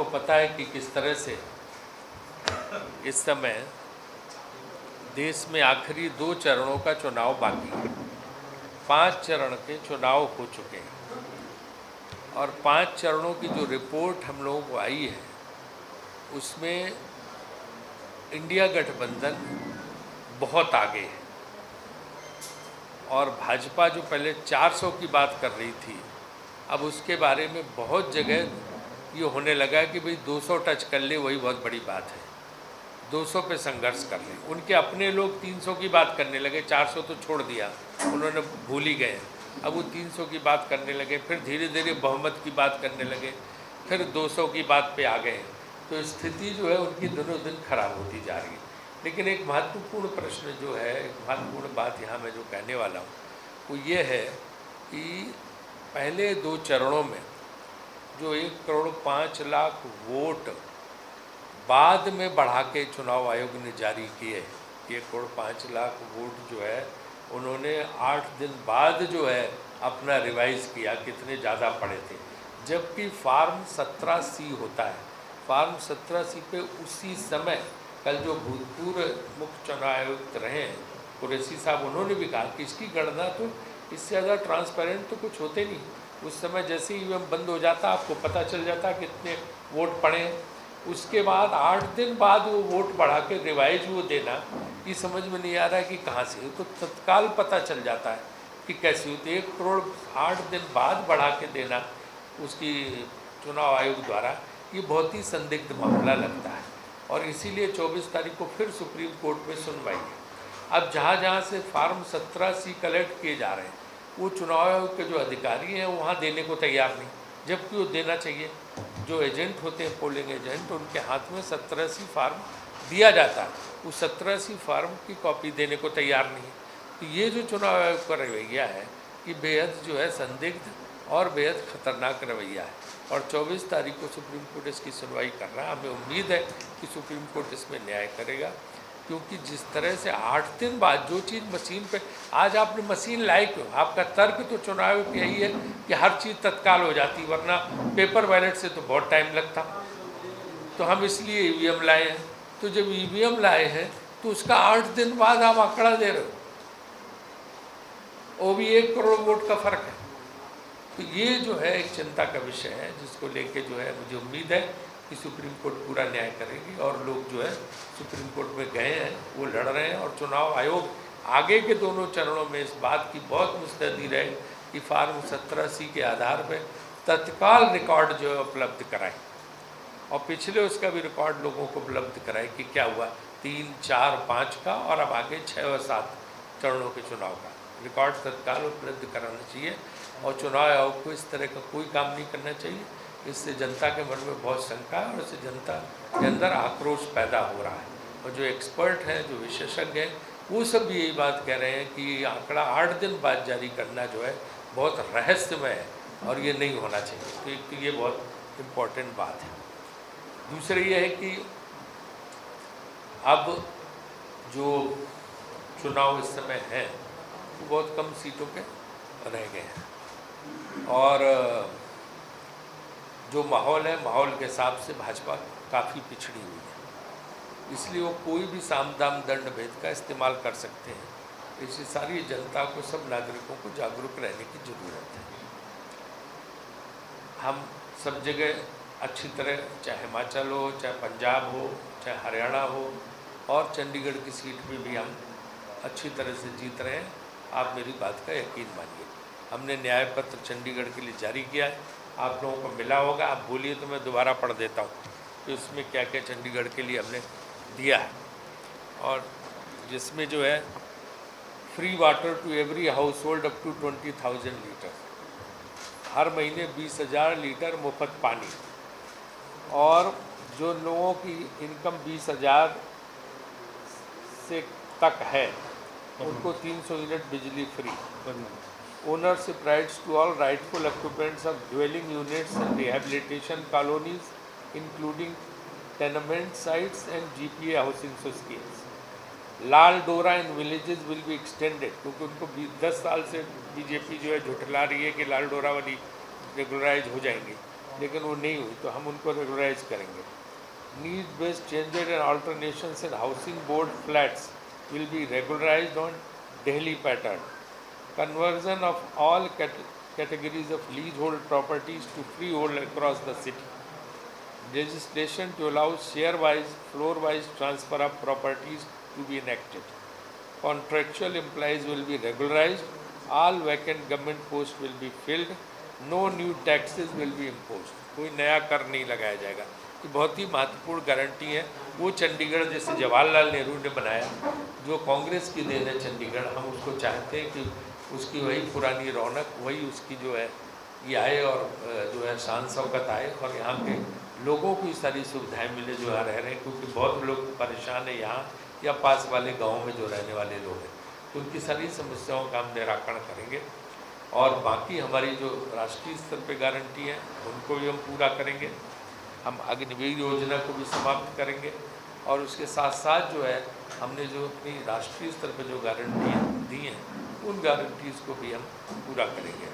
पता है कि किस तरह से इस समय देश में आखिरी 2 चरणों का चुनाव बाकी है। 5 चरण के चुनाव हो चुके हैं और 5 चरणों की जो रिपोर्ट हम लोगों को आई है उसमें इंडिया गठबंधन बहुत आगे है और भाजपा जो पहले 400 की बात कर रही थी, अब उसके बारे में बहुत जगह ये होने लगा कि भाई 200 टच कर ले वही बहुत बड़ी बात है, 200 पे संघर्ष कर ले। उनके अपने लोग 300 की बात करने लगे, 400 तो छोड़ दिया, उन्होंने भूल ही गए। अब वो 300 की बात करने लगे, फिर धीरे धीरे बहुमत की बात करने लगे, फिर 200 की बात पे आ गए। तो स्थिति जो है उनकी दिनों दिन खराब होती जा रही है। लेकिन एक महत्वपूर्ण प्रश्न जो है, एक महत्वपूर्ण बात यहाँ मैं जो कहने वाला हूँ वो ये है कि पहले 2 चरणों में जो 1,05,00,000 वोट बाद में बढ़ा के चुनाव आयोग ने जारी किए, 1,05,00,000 वोट जो है उन्होंने 8 दिन बाद जो है अपना रिवाइज़ किया, कितने ज़्यादा पड़े थे। जबकि फार्म 17C होता है, फार्म 17C पे उसी समय कल जो भूतपूर्व मुख्य चुनाव आयुक्त रहे हैं कुरैशी साहब, उन्होंने भी कहा कि इसकी गणना तो इससे ज़्यादा ट्रांसपेरेंट तो कुछ होते नहीं। उस समय जैसे ही ईवीएम बंद हो जाता आपको पता चल जाता कितने वोट पड़े हैं। उसके बाद 8 दिन बाद वो वोट बढ़ा के रिवाइज वो देना, ये समझ में नहीं आ रहा है कि कहाँ से, तो तत्काल पता चल जाता है कि कैसे होती है। 1 करोड़ 8 दिन बाद बढ़ा के देना उसकी चुनाव आयोग द्वारा, ये बहुत ही संदिग्ध मामला लगता है और इसीलिए 24 तारीख को फिर सुप्रीम कोर्ट में सुनवाई है। अब जहाँ जहाँ से फार्म 17C कलेक्ट किए जा रहे हैं वो चुनाव आयोग के जो अधिकारी हैं वहाँ देने को तैयार नहीं, जबकि वो देना चाहिए। जो एजेंट होते हैं, पोलिंग एजेंट, उनके हाथ में 17C फार्म दिया जाता है, वो 17C फार्म की कॉपी देने को तैयार नहीं है। तो ये जो चुनाव आयोग का रवैया है कि बेहद जो है संदिग्ध और बेहद खतरनाक रवैया है और 24 तारीख को सुप्रीम कोर्ट इसकी सुनवाई कर रहा है। हमें उम्मीद है कि सुप्रीम कोर्ट इसमें न्याय करेगा, क्योंकि जिस तरह से 8 दिन बाद जो चीज़ मशीन पे, आज आपने मशीन लाई क्यों? आपका तर्क तो चुनाव यही है कि हर चीज़ तत्काल हो जाती, वरना पेपर बैलेट से तो बहुत टाइम लगता। तो हम इसलिए ईवीएम लाए हैं। तो जब ईवीएम लाए हैं तो उसका 8 दिन बाद आप आंकड़ा दे रहे हो, वो भी 1 करोड़ वोट का फ़र्क है। तो ये जो है एक चिंता का विषय है, जिसको लेके जो है मुझे उम्मीद है कि सुप्रीम कोर्ट पूरा न्याय करेगी और लोग जो है सुप्रीम कोर्ट में गए हैं, वो लड़ रहे हैं और चुनाव आयोग आगे के दोनों चरणों में इस बात की बहुत मुस्तैदी रहे कि फार्म 17C के आधार पर तत्काल रिकॉर्ड जो है उपलब्ध कराएं और पिछले उसका भी रिकॉर्ड लोगों को उपलब्ध कराएं कि क्या हुआ 3, 4, 5 का और अब आगे 6 और 7 चरणों के चुनाव का रिकॉर्ड तत्काल उपलब्ध कराना चाहिए। और चुनाव आयोग को इस तरह का कोई काम नहीं करना चाहिए। इससे जनता के मन में बहुत शंका है और इससे जनता के अंदर आक्रोश पैदा हो रहा है। और जो एक्सपर्ट हैं, जो विशेषज्ञ हैं, वो सब भी यही बात कह रहे हैं कि आंकड़ा 8 दिन बाद जारी करना जो है बहुत रहस्यमय है और ये नहीं होना चाहिए। तो एक तो ये बहुत इम्पोर्टेंट बात है। दूसरी ये है कि अब जो चुनाव इस समय हैं वो बहुत कम सीटों पे रह गए हैं और जो माहौल है, माहौल के हिसाब से भाजपा काफ़ी पिछड़ी हुई है, इसलिए वो कोई भी साम दाम दंड भेद का इस्तेमाल कर सकते हैं। इसलिए सारी जनता को, सब नागरिकों को जागरूक रहने की ज़रूरत है। हम सब जगह अच्छी तरह, चाहे हिमाचल हो, चाहे पंजाब हो, चाहे हरियाणा हो और चंडीगढ़ की सीट में भी हम अच्छी तरह से जीत रहे हैं। आप मेरी बात का यकीन मानिए। हमने न्याय पत्र चंडीगढ़ के लिए जारी किया है, आप लोगों को मिला होगा। आप बोलिए तो मैं दोबारा पढ़ देता हूँ कि उसमें क्या क्या चंडीगढ़ के लिए हमने दिया है। और जिसमें जो है free water to every household up to 20,000 litre, हर महीने 20,000 लीटर मुफ्त पानी, और जो लोगों की इनकम 20,000 से तक है उनको 300 यूनिट बिजली free. Ownership rights to all rightful occupants of dwelling units and rehabilitation colonies including tenement sites and GPA housing schemes. Lal Dora in villages will be extended, क्योंकि उनको 10 साल से बीजेपी जो है झुठला रही है कि लाल डोरा वाली रेगुलराइज हो जाएंगे, लेकिन वो नहीं हुई, तो हम उनको रेगुलराइज करेंगे। Need based changes and alternations in housing board flats will be regularised on Delhi pattern. Conversion of all categories of leasehold properties to freehold across the city. Legislation to allow share-wise, floor-wise transfer of properties to be enacted. Contractual employees will be regularized. All vacant government posts will be filled. No new taxes will be imposed. कोई नया कर नहीं लगाया जाएगा। ये बहुत ही महत्वपूर्ण guarantee है। वो चंडीगढ़ जैसे जवाहरलाल नेहरू ने बनाया, जो कांग्रेस की देन है चंडीगढ़, हम उसको चाहते हैं कि उसकी वही पुरानी रौनक, वही उसकी जो है ये आए और जो है शान शौकत आए और यहाँ के लोगों को सारी सुविधाएं मिले जो यहाँ रह रहे हैं, क्योंकि बहुत लोग परेशान है यहाँ या पास वाले गाँव में जो रहने वाले लोग हैं, तो उनकी सारी समस्याओं का हम निराकरण करेंगे। और बाकी हमारी जो राष्ट्रीय स्तर पे गारंटी है उनको भी हम पूरा करेंगे। हम अग्निवीर योजना को भी समाप्त करेंगे और उसके साथ साथ जो है हमने जो अपनी राष्ट्रीय स्तर पर जो गारंटियाँ दी हैं उन गारंटीज़ को भी हम पूरा करेंगे।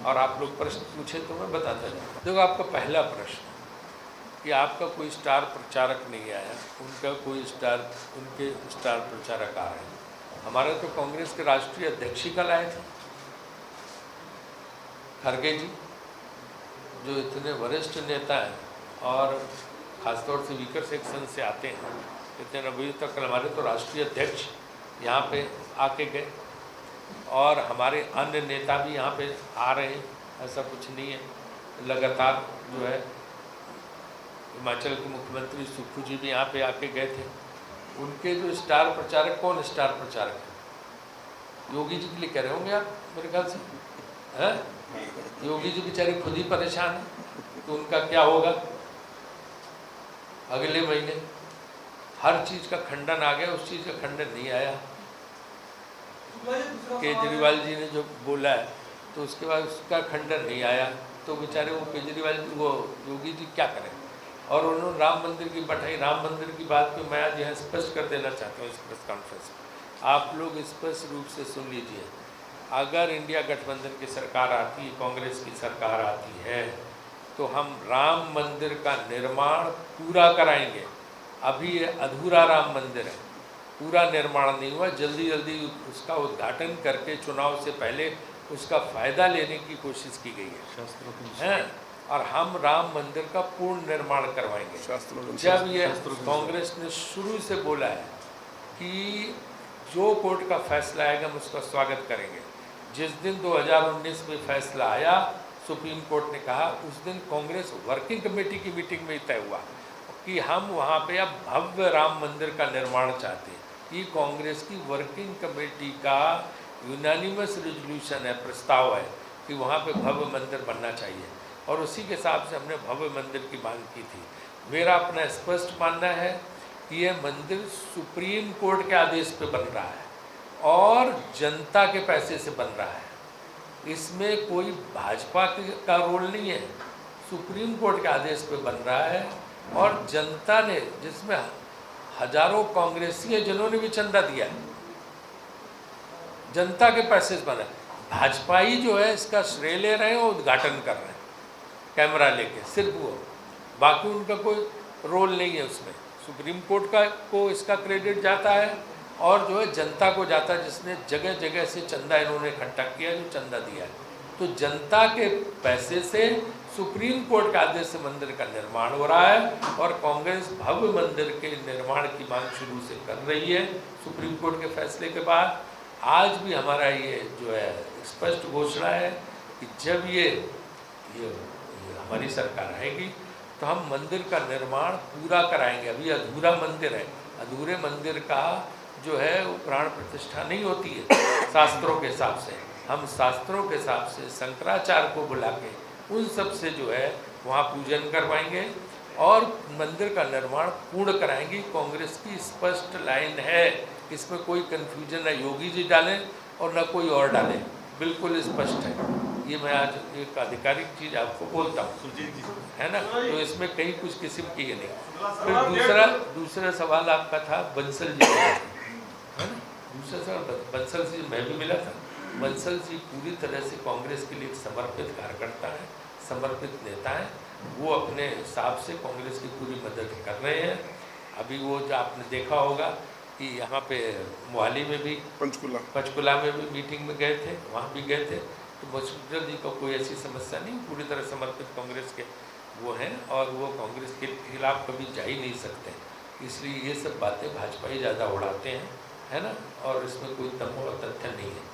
और आप लोग प्रश्न पूछे तो मैं बताता जाऊँ। देखो, आपका पहला प्रश्न कि आपका कोई स्टार प्रचारक नहीं आया, उनके स्टार प्रचारक आ रहे हैं। हमारे तो कांग्रेस के राष्ट्रीय अध्यक्ष ही कल आए थे, खड़गे जी, जो इतने वरिष्ठ नेता हैं और ख़ासतौर से वीकर सेक्शन से आते हैं, इतने अभी तक कल हमारे तो राष्ट्रीय अध्यक्ष यहाँ पे आके गए और हमारे अन्य नेता भी यहाँ पे आ रहे हैं, ऐसा कुछ नहीं है। लगातार जो है हिमाचल के मुख्यमंत्री सुक्खू जी भी यहाँ पे आके गए थे। उनके जो स्टार प्रचारक, कौन स्टार प्रचारक है? योगी जी के लिए कह रहे होंगे आप मेरे ख्याल से, हैं? योगी जी बेचारे खुद ही परेशान हैं, तो उनका क्या होगा? अगले महीने हर चीज़ का खंडन आ गया, उस चीज़ का खंडन नहीं आया। केजरीवाल जी ने जो बोला है तो उसके बाद उसका खंडन नहीं आया, तो बेचारे वो योगी जी क्या करें? और उन्होंने राम मंदिर की बैठाई। राम मंदिर की बात को मैं आज यहाँ स्पष्ट कर देना चाहता हूँ इस प्रेस कॉन्फ्रेंस में, आप लोग स्पष्ट रूप से सुन लीजिए। अगर इंडिया गठबंधन की सरकार आती है, कांग्रेस की सरकार आती है, तो हम राम मंदिर का निर्माण पूरा कराएंगे। अभी ये अधूरा राम मंदिर है, पूरा निर्माण नहीं हुआ, जल्दी जल्दी उसका उद्घाटन करके चुनाव से पहले उसका फ़ायदा लेने की कोशिश की गई है, और हम राम मंदिर का पूर्ण निर्माण करवाएंगे। जब ये कांग्रेस ने शुरू से बोला है कि जो कोर्ट का फैसला आएगा हम उसका स्वागत करेंगे। जिस दिन 2019 में फैसला आया, सुप्रीम कोर्ट ने कहा, उस दिन कांग्रेस वर्किंग कमेटी की मीटिंग में तय हुआ कि हम वहाँ पे अब भव्य राम मंदिर का निर्माण चाहते हैं। ये कांग्रेस की वर्किंग कमेटी का यूनानिमस रेजोल्यूशन है, प्रस्ताव है कि वहाँ पे भव्य मंदिर बनना चाहिए, और उसी के हिसाब से हमने भव्य मंदिर की मांग की थी। मेरा अपना स्पष्ट मानना है कि यह मंदिर सुप्रीम कोर्ट के आदेश पे बन रहा है और जनता के पैसे से बन रहा है। इसमें कोई भाजपा का रोल नहीं है, सुप्रीम कोर्ट के आदेश पे बन रहा है और जनता ने, जिसमें हजारों कांग्रेसी हैं जिन्होंने भी चंदा दिया है, जनता के पैसे से बना है। भाजपा ही जो है इसका श्रेय ले रहे हैं और उद्घाटन कर रहे हैं कैमरा लेके, सिर्फ वो, बाकी उनका कोई रोल नहीं है उसमें। सुप्रीम कोर्ट को इसका क्रेडिट जाता है और जो है जनता को जाता है, जिसने जगह जगह से चंदा इन्होंने इकट्ठा किया, जो चंदा दिया है। तो जनता के पैसे से सुप्रीम कोर्ट के आदेश से मंदिर का निर्माण हो रहा है और कांग्रेस भव्य मंदिर के निर्माण की मांग शुरू से कर रही है। सुप्रीम कोर्ट के फैसले के बाद आज भी हमारा ये जो है स्पष्ट घोषणा है कि जब ये हमारी सरकार आएगी तो हम मंदिर का निर्माण पूरा कराएंगे। अभी अधूरा मंदिर है, अधूरे मंदिर का जो है वो प्राण प्रतिष्ठा नहीं होती है शास्त्रों के हिसाब से। हम शास्त्रों के हिसाब से शंकराचार्य को बुला के उन सब से जो है वहाँ पूजन करवाएंगे और मंदिर का निर्माण पूर्ण कराएंगे। कांग्रेस की स्पष्ट लाइन है, इसमें कोई कन्फ्यूजन न योगी जी डालें और न कोई और डालें, बिल्कुल स्पष्ट है। ये मैं आज एक आधिकारिक चीज़ आपको बोलता हूँ, है ना, तो इसमें कहीं कुछ किस्म की ये नहीं। फिर दूसरा सवाल आपका था बंसल जी, है ना, दूसरा सवाल बंसल जी मैं भी मिला था। बंसल जी पूरी तरह से कांग्रेस के लिए एक समर्पित कार्यकर्ता है, समर्पित नेता हैं, वो अपने हिसाब से कांग्रेस की पूरी मदद कर रहे हैं। अभी वो जो आपने देखा होगा कि यहाँ पे मोहाली में भी, पंचकुला में भी मीटिंग में गए थे, वहाँ भी गए थे। तो मुख्यमंत्री जी को कोई ऐसी समस्या नहीं, पूरी तरह समर्पित कांग्रेस के वो हैं और वो कांग्रेस के खिलाफ कभी जा ही नहीं सकते। इसलिए ये सब बातें भाजपा ही ज़्यादा उड़ाते हैं, है ना, और इसमें कोई तथ्य नहीं है।